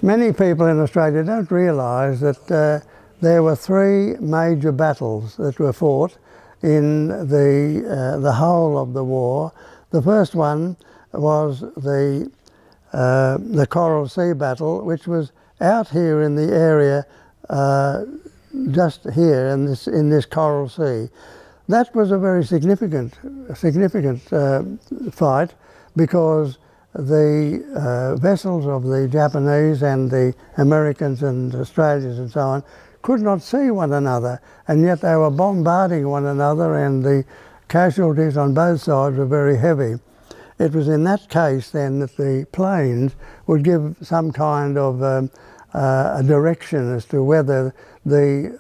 Many people in Australia don't realise that there were three major battles that were fought in the whole of the war. The first one was the Coral Sea battle, which was out here in the area, just here in this Coral Sea. That was a very significant fight, because the vessels of the Japanese and the Americans and Australians and so on could not see one another, and yet they were bombarding one another, and the casualties on both sides were very heavy. It was in that case then that the planes would give some kind of a direction as to whether the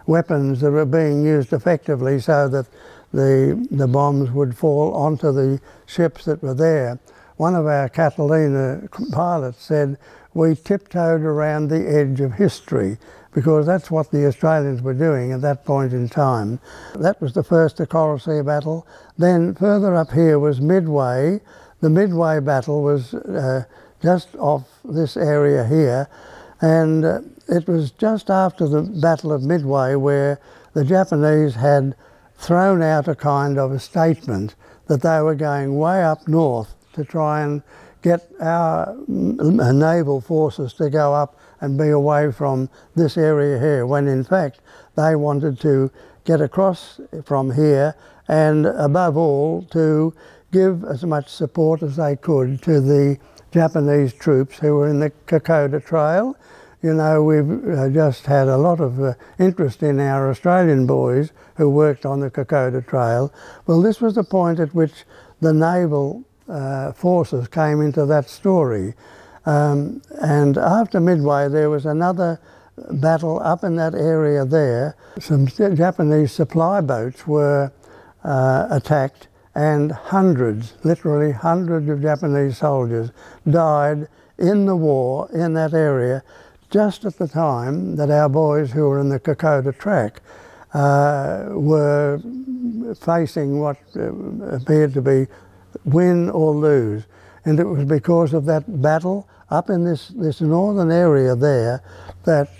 weapons that were being used effectively, so that the bombs would fall onto the ships that were there. One of our Catalina pilots said, "We tiptoed around the edge of history," because that's what the Australians were doing at that point in time. That was the first, the Coral Sea battle. Then further up here was Midway. The Midway battle was just off this area here, and it was just after the Battle of Midway where the Japanese had thrown out a kind of a statement that they were going way up north to try and get our naval forces to go up and be away from this area here, when in fact they wanted to get across from here, and above all to give as much support as they could to the Japanese troops who were in the Kokoda Trail. You know, we've just had a lot of interest in our Australian boys who worked on the Kokoda Trail. Well, this was the point at which the naval forces came into that story. And after Midway, there was another battle up in that area there. Some Japanese supply boats were attacked, and hundreds, literally hundreds of Japanese soldiers died in the war in that area, just at the time that our boys who were in the Kokoda track were facing what appeared to be win or lose. And it was because of that battle up in this northern area there that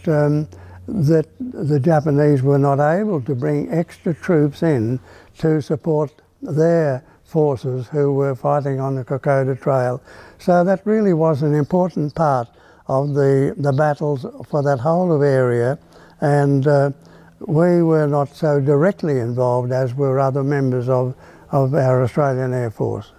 that the Japanese were not able to bring extra troops in to support their forces who were fighting on the Kokoda Trail. So that really was an important part of the battles for that whole of area, and we were not so directly involved as were other members of our Australian Air Force.